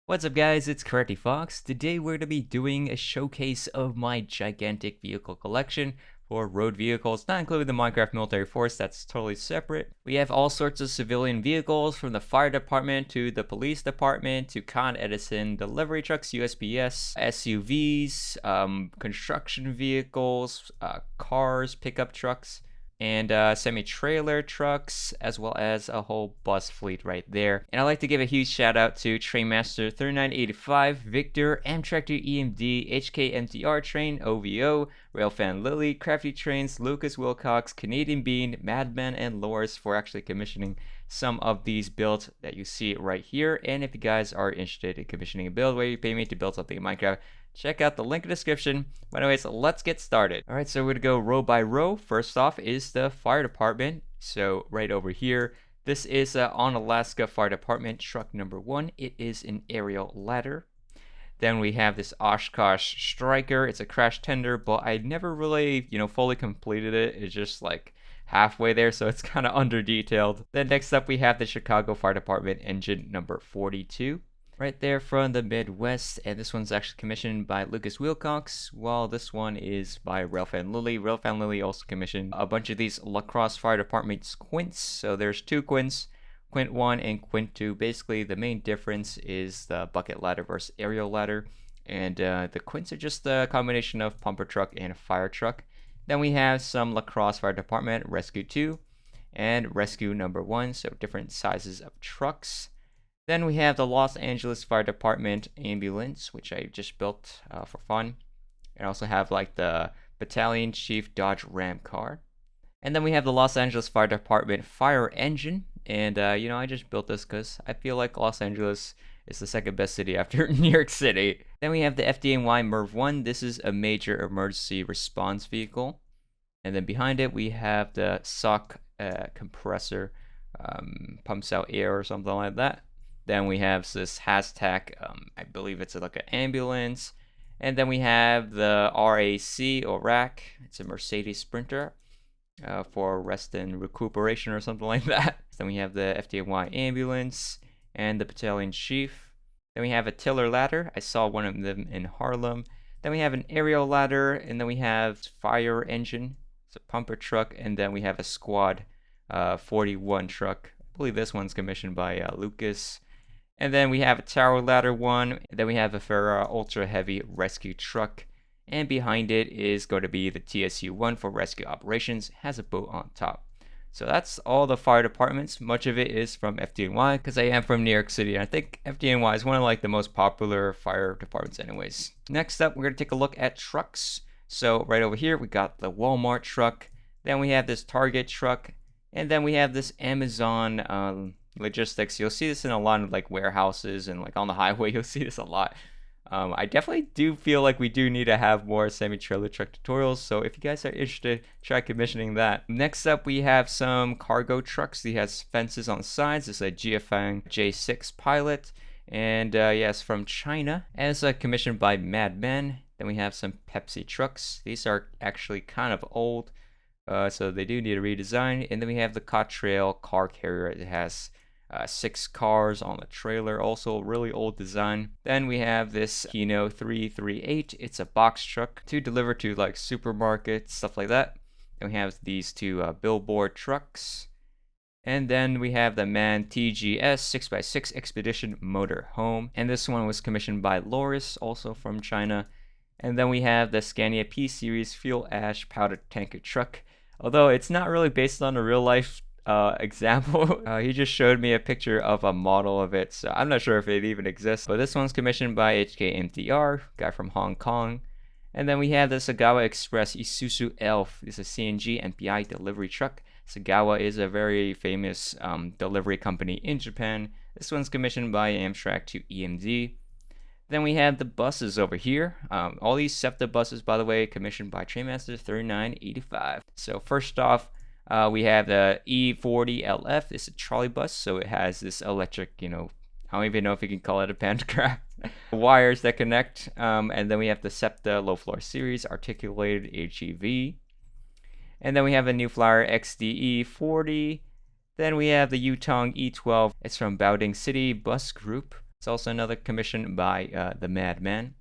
What's up guys, it's Karate Fox. Today we're going to be doing a showcase of my gigantic vehicle collection for road vehicles, not including the Minecraft Military Force, that's totally separate. We have all sorts of civilian vehicles from the fire department to the police department to Con Edison delivery trucks, USPS, SUVs, construction vehicles, cars, pickup trucks, and semi-trailer trucks, as well as a whole bus fleet right there. And I'd like to give a huge shout out to Trainmaster 3985, Victor, Amtractor EMD, HK Train, OVO, Railfan Lily, Crafty Trains, Lucas Wilcox, Canadian Bean, Madman, and Loris for actually commissioning some of these builds that you see right here. And if you guys are interested in commissioning a build where you pay me to build something in Minecraft, check out the link in the description. But anyways, let's get started. All right, so we're gonna go row by row. First off is the fire department. So right over here, this is on Alaska Fire Department truck number 1. It is an aerial ladder. Then we have this Oshkosh Striker. It's a crash tender, but I never really, fully completed it. It's just like halfway there, so it's kind of under detailed. Then next up we have the Chicago Fire Department engine number 42. Right there from the Midwest, and this one's actually commissioned by Lucas Wilcox, while this one is by Railfan Lily. Railfan Lily also commissioned a bunch of these La Crosse Fire Department's quints. So there's two quints, Quint 1 and Quint 2. Basically, the main difference is the bucket ladder versus aerial ladder, and the quints are just a combination of pumper truck and fire truck. Then we have some La Crosse Fire Department Rescue 2 and Rescue number 1, so different sizes of trucks. Then we have the Los Angeles Fire Department ambulance, which I just built for fun. And also have like the Battalion Chief Dodge Ram car. And then we have the Los Angeles Fire Department fire engine. And, I just built this because I feel like Los Angeles is the second best city after New York City. Then we have the FDNY MERV 1. This is a major emergency response vehicle. And then behind it, we have the SOC compressor, pumps out air or something like that. Then we have this hashtag, I believe it's like an ambulance. And then we have the RAC or RAC. It's a Mercedes Sprinter for rest and recuperation or something like that. Then we have the FDNY ambulance and the battalion chief. Then we have a tiller ladder. I saw one of them in Harlem. Then we have an aerial ladder, and then we have fire engine. It's a pumper truck, and then we have a squad 41 truck. I believe this one's commissioned by Lucas. And then we have a tower ladder one. And then we have a Ferrara ultra heavy rescue truck. And behind it is going to be the TSU-1 for rescue operations. It has a boat on top. So that's all the fire departments. Much of it is from FDNY because I am from New York City. And I think FDNY is one of like the most popular fire departments anyways. Next up, we're going to take a look at trucks. So right over here, we got the Walmart truck. Then we have this Target truck. And then we have this Amazon logistics. You'll see this in a lot of like warehouses and like on the highway. You'll see this a lot. I definitely do feel like we do need to have more semi-trailer truck tutorials, so if you guys are interested, try commissioning that. Next up, we have some cargo trucks. He has fences on the sides. This is a Jiafang J6 Pilot, and yes, from China. As commissioned by Madman. Then we have some Pepsi trucks. These are actually kind of old, so they do need a redesign. And then we have the Cottrail car carrier. It has 6 cars on the trailer, also a really old design. Then we have this Kino 338. It's a box truck to deliver to like supermarkets, stuff like that. Then we have these two billboard trucks. And then we have the MAN TGS 6x6 Expedition Motor Home. And this one was commissioned by Loris, also from China. And then we have the Scania P Series Fuel Ash Powder Tanker Truck. Although it's not really based on a real life example. He just showed me a picture of a model of it, so I'm not sure if it even exists. But this one's commissioned by HK MTA, guy from Hong Kong. And then we have the Sagawa Express Isuzu Elf. This is a CNG MPI delivery truck. Sagawa is a very famous delivery company in Japan. This one's commissioned by Amtrak to EMD. Then we have the buses over here. All these SEPTA buses, by the way, commissioned by Trainmaster 3985. So first off, we have the E40LF. It's a trolley bus, so it has this electric, I don't even know if you can call it a pantograph, wires that connect. And then we have the SEPTA Low Floor Series Articulated HEV. And then we have the New Flyer XDE 40. Then we have the Yutong E12. It's from Baoding City Bus Group. It's also another commission by the Madman.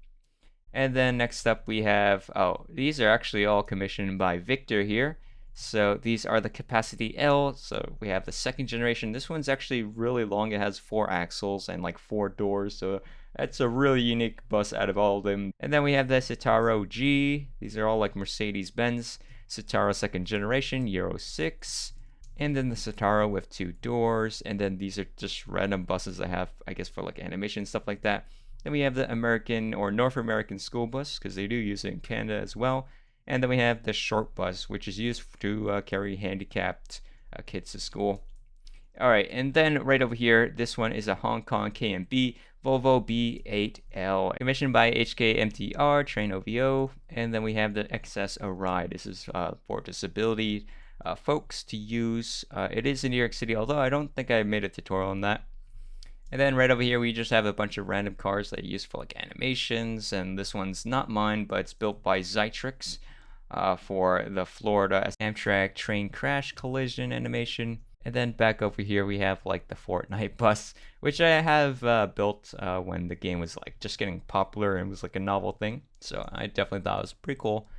And then next up we have, oh, these are actually all commissioned by Victor here. So these are the Capacity L. So we have the second generation. This one's actually really long. It has 4 axles and like 4 doors. So that's a really unique bus out of all of them. And then we have the Citaro G. These are all like Mercedes-Benz. Citaro second generation, Euro 6. And then the Citaro with 2 doors. And then these are just random buses I have, I guess, for like animation stuff like that. Then we have the American or North American school bus, because they do use it in Canada as well. And then we have the short bus, which is used to carry handicapped kids to school. All right, and then right over here, this one is a Hong Kong KMB Volvo B8L, commissioned by HK MTR, Train OVO. And then we have the XS Ride. This is for disability folks to use. It is in New York City, although I don't think I made a tutorial on that. And then right over here, we just have a bunch of random cars that are used for like animations. And this one's not mine, but it's built by Zytrix for the Florida Amtrak train crash collision animation. And then back over here, we have like the Fortnite bus, which I have built when the game was like just getting popular and was like a novel thing. So I definitely thought it was pretty cool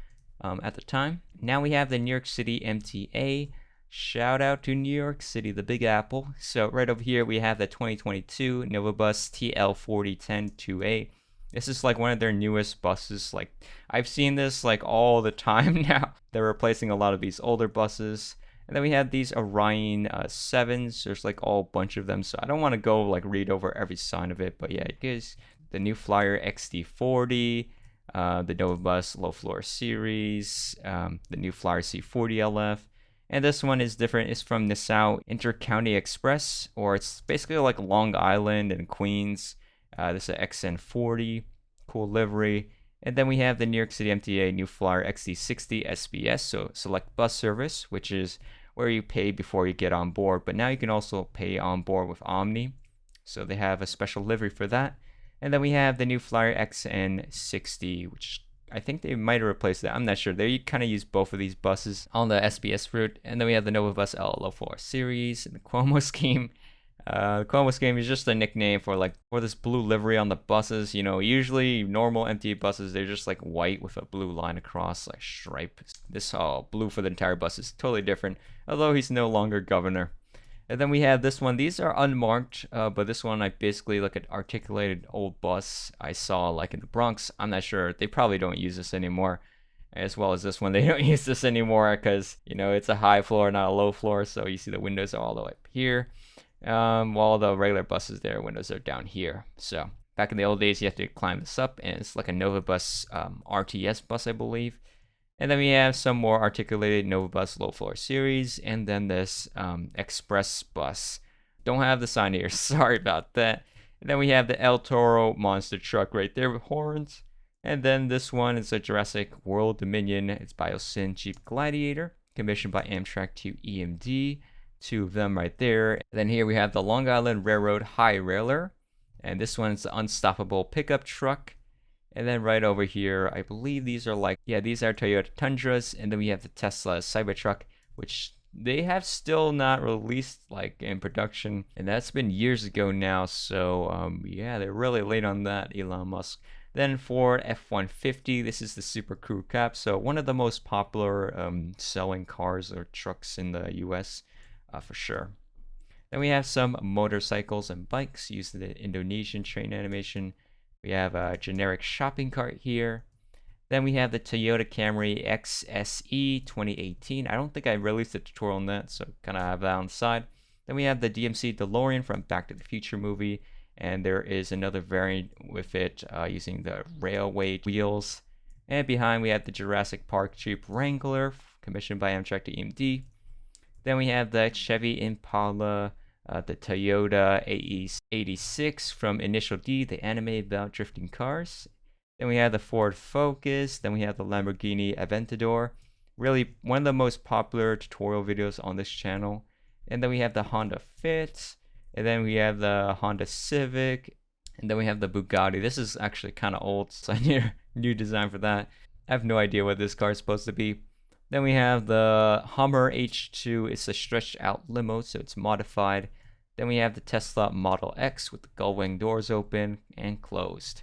at the time. Now we have the New York City MTA. Shout out to New York City, the Big Apple. So right over here, we have the 2022 Novabus TL4010-2A. This is like one of their newest buses. Like I've seen this like all the time now. They're replacing a lot of these older buses. And then we have these Orion 7s. There's like all bunch of them. So I don't want to go like read over every sign of it. But yeah, it gives the New Flyer XD40, the Novabus Low Floor Series, the New Flyer C40 LF. And this one is different. It's from Nassau Intercounty Express, or it's basically like Long Island and Queens. This is an XN40, cool livery. And then we have the New York City MTA New Flyer XD60 SBS, so select bus service, which is where you pay before you get on board. But now you can also pay on board with Omni. So they have a special livery for that. And then we have the New Flyer XN60, which I think they might have replaced that. I'm not sure. They kind of use both of these buses on the SBS route. And then we have the Novabus L4 series and the Cuomo scheme. The Cuomo scheme is just a nickname for this blue livery on the buses. You know, usually normal MTA buses, they're just like white with a blue line across, like stripe. This blue for the entire bus is totally different, although he's no longer governor. And then we have this one. These are unmarked, but this one I basically like an articulated old bus I saw like in the Bronx. I'm not sure. They probably don't use this anymore. As well as this one, they don't use this anymore because, you know, it's a high floor, not a low floor. So you see the windows are all the way up here. While the regular buses, their windows are down here. So back in the old days, you have to climb this up, and it's like a Novabus RTS bus, I believe. And then we have some more articulated Novabus low floor series, and then this express bus. Don't have the sign here, sorry about that. And then we have the El Toro monster truck right there with horns. And then this one is a Jurassic World Dominion. It's Biosyn Jeep Gladiator, commissioned by Amtrak to EMD. 2 of them right there. And then here we have the Long Island Railroad High Railer. And this one's the Unstoppable pickup truck. And then right over here, I believe these are these are Toyota Tundras. And then we have the Tesla Cybertruck, which they have still not released like in production. And that's been years ago now. So yeah, they're really late on that, Elon Musk. Then Ford F-150, this is the Super Crew Cab. So one of the most popular selling cars or trucks in the US. For sure. Then we have some motorcycles and bikes used in the Indonesian train animation. We have a generic shopping cart here. Then we have the Toyota Camry XSE 2018. I don't think I released a tutorial on that, so kind of have that on the side. Then we have the DMC DeLorean from Back to the Future movie. And there is another variant with it using the railway wheels. And behind we have the Jurassic Park Jeep Wrangler, commissioned by Amtrak to EMD. Then we have the Chevy Impala, the Toyota AE86 from Initial D, the anime about drifting cars. Then we have the Ford Focus. Then we have the Lamborghini Aventador. Really one of the most popular tutorial videos on this channel. And then we have the Honda Fit. And then we have the Honda Civic. And then we have the Bugatti. This is actually kind of old, so I need a new design for that. I have no idea what this car is supposed to be. Then we have the Hummer H2. It's a stretched out limo, so it's modified. Then we have the Tesla Model X with the gull-wing doors open and closed.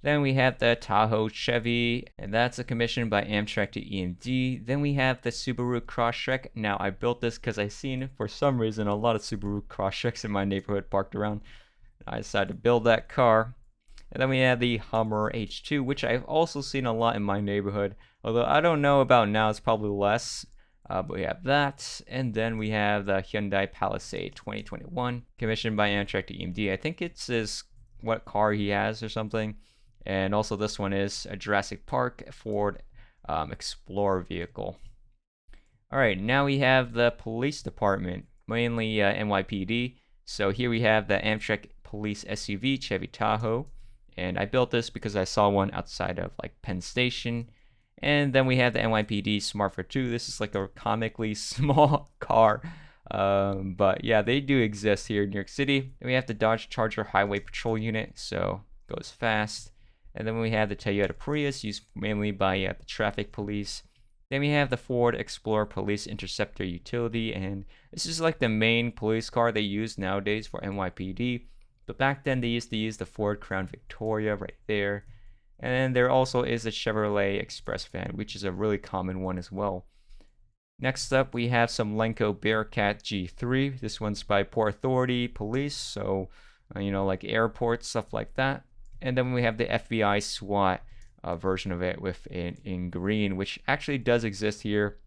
Then we have the Tahoe Chevy, and that's a commission by Amtrak to EMD. Then we have the Subaru Crosstrek. Now, I built this because I seen, for some reason, a lot of Subaru Crosstreks in my neighborhood parked around. I decided to build that car. And then we have the Hummer H2, which I've also seen a lot in my neighborhood. Although I don't know about now, it's probably less. But we have that. And then we have the Hyundai Palisade 2021, commissioned by Amtrak to EMD. I think it says what car he has or something. And also this one is a Jurassic Park Ford Explorer vehicle. Alright, now we have the police department, mainly NYPD. So here we have the Amtrak Police SUV Chevy Tahoe. And I built this because I saw one outside of like Penn Station. And then we have the NYPD Smart for 2. This is like a comically small car. But yeah, they do exist here in New York City. Then we have the Dodge Charger Highway Patrol Unit. So it goes fast. And then we have the Toyota Prius, used mainly by the traffic police. Then we have the Ford Explorer Police Interceptor Utility, and this is like the main police car they use nowadays for NYPD. But back then they used to use the Ford Crown Victoria right there. And then there also is the Chevrolet Express van, which is a really common one as well. Next up, we have some Lenco Bearcat G3. This one's by Port Authority Police, so like airports, stuff like that. And then we have the FBI SWAT version of it with in green, which actually does exist here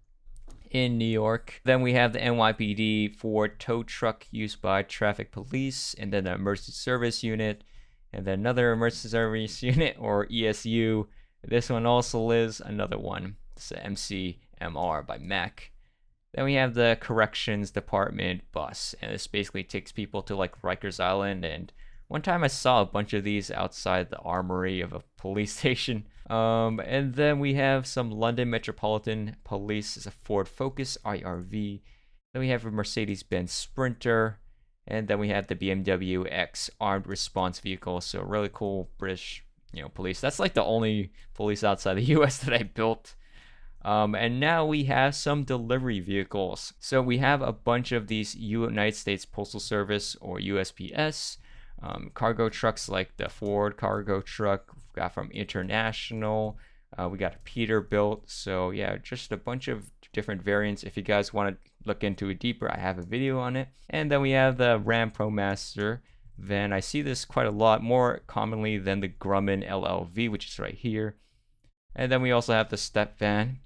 in New York. Then we have the NYPD Ford tow truck used by traffic police, and then the emergency service unit, and then another emergency service unit, or ESU. This one also lives, another one. It's the MCMR by Mac. Then we have the corrections department bus, and this basically takes people to like Rikers Island. And one time I saw a bunch of these outside the armory of a police station. And then we have some London Metropolitan Police. It's a Ford Focus IRV. Then we have a Mercedes-Benz Sprinter. And then we have the BMW X Armed Response Vehicle. So really cool British, police. That's like the only police outside the US that I built. And now we have some delivery vehicles. So we have a bunch of these United States Postal Service, or USPS, cargo trucks like the Ford cargo truck we got from International. We got a Peterbilt. So yeah, just a bunch of different variants. If you guys want to look into it deeper, I have a video on it. And then we have the Ram ProMaster van. I see this quite a lot, more commonly than the Grumman LLV, which is right here. And then we also have the step van,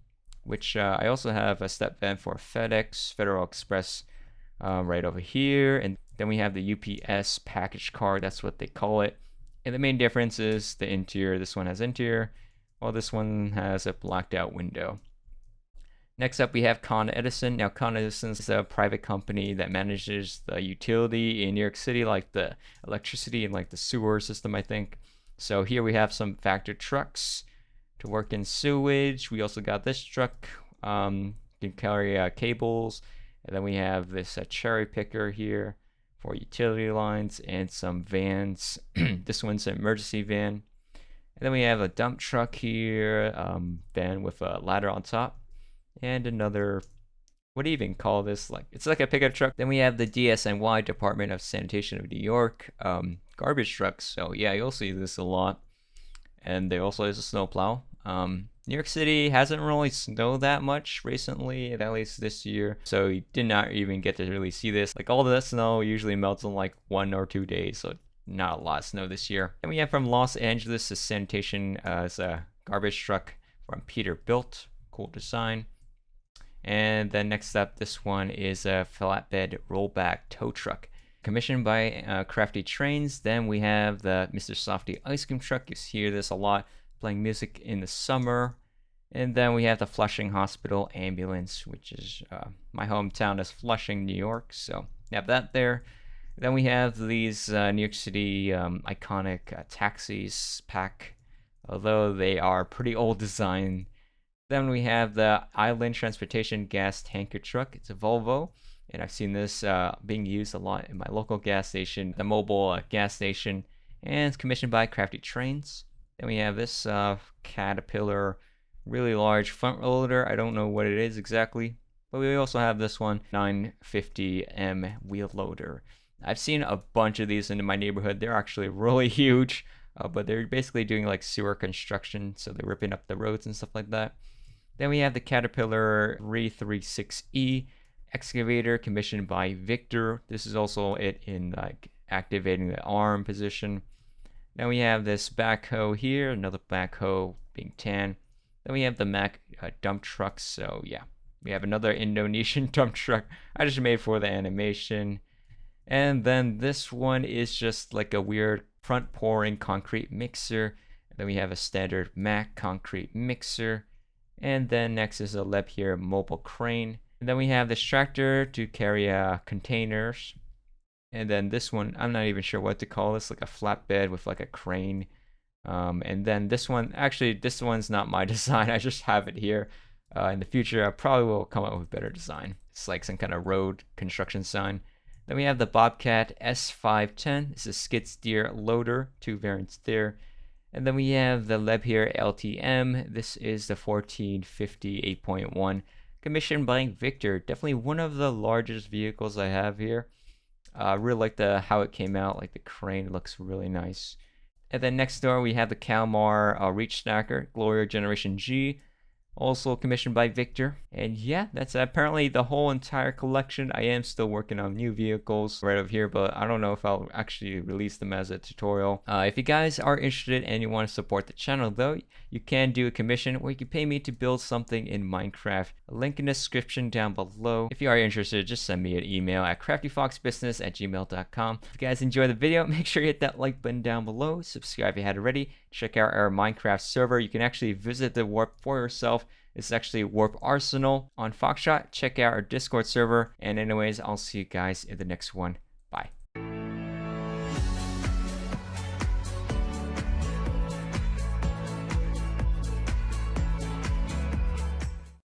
which I also have a step van for FedEx, Federal Express, right over here. And then we have the UPS package car, that's what they call it. And the main difference is the interior. This one has interior, while this one has a blacked out window. Next up, we have Con Edison. Now, Con Edison is a private company that manages the utility in New York City, like the electricity and like the sewer system, I think. So here we have some factory trucks to work in sewage. We also got this truck, can carry cables. And then we have this cherry picker here for utility lines, and some vans. This one's an emergency van. And then we have a dump truck here, van with a ladder on top. And another, what do you even call this? It's like a pickup truck. Then we have the DSNY, Department of Sanitation of New York, garbage trucks. So yeah, you'll see this a lot. And there also is a snowplow. New York City hasn't really snowed that much recently, at least this year. So you did not even get to really see this. Like all of that snow usually melts in like 1 or 2 days. So not a lot of snow this year. And we have from Los Angeles, the sanitation as a garbage truck from Peterbilt. Cool design. And then next up, this one is a flatbed rollback tow truck, commissioned by Crafty Trains. Then we have the Mr. Softy ice cream truck. You hear this a lot, playing music in the summer. And then we have the Flushing Hospital ambulance, which is my hometown is Flushing, New York. So we have that there. Then we have these New York City iconic taxis pack, although they are pretty old design. Then we have the Island Transportation gas tanker truck. It's a Volvo, and I've seen this being used a lot in my local gas station, the mobile gas station, and it's commissioned by Crafty Trains. Then we have this Caterpillar, really large front loader. I don't know what it is exactly. But we also have this one, 950M wheel loader. I've seen a bunch of these in my neighborhood. They're actually really huge, but they're basically doing like sewer construction, so they're ripping up the roads and stuff like that. Then we have the Caterpillar 336E excavator commissioned by Victor. This is also it in like activating the arm position. Then we have this backhoe here, another backhoe being tan. Then we have the Mack dump trucks. So yeah, we have another Indonesian dump truck. I just made for the animation. And then this one is just like a weird front pouring concrete mixer. Then we have a standard Mack concrete mixer. And then next is a Lebherr mobile crane. And then we have this tractor to carry containers. And then this one, I'm not even sure what to call this, like a flatbed with like a crane. And then this one, actually, this one's not my design. I just have it here. In the future, I probably will come up with better design. It's like some kind of road construction sign. Then we have the Bobcat S510. It's a skid steer loader, 2 variants there. And then we have the Lebherr LTM. This is the 1450 8.1, commissioned by Victor. Definitely one of the largest vehicles I have here. I really like how it came out. Like the crane looks really nice. And then next door we have the Kalmar Reach Stacker Gloria Generation G, also commissioned by Victor. And yeah, that's apparently the whole entire collection. I am still working on new vehicles right over here, but I don't know if I'll actually release them as a tutorial. If you guys are interested and you want to support the channel though, you can do a commission or you can pay me to build something in Minecraft. A link in the description down below. If you are interested, just send me an email at craftyfoxbusiness@gmail.com. If you guys enjoyed the video, make sure you hit that like button down below. Subscribe if you hadn't already. Check out our Minecraft server. You can actually visit the warp for yourself. It's actually Warp Arsenal on Foxshot. Check out our Discord server. And anyways, I'll see you guys in the next one. Bye.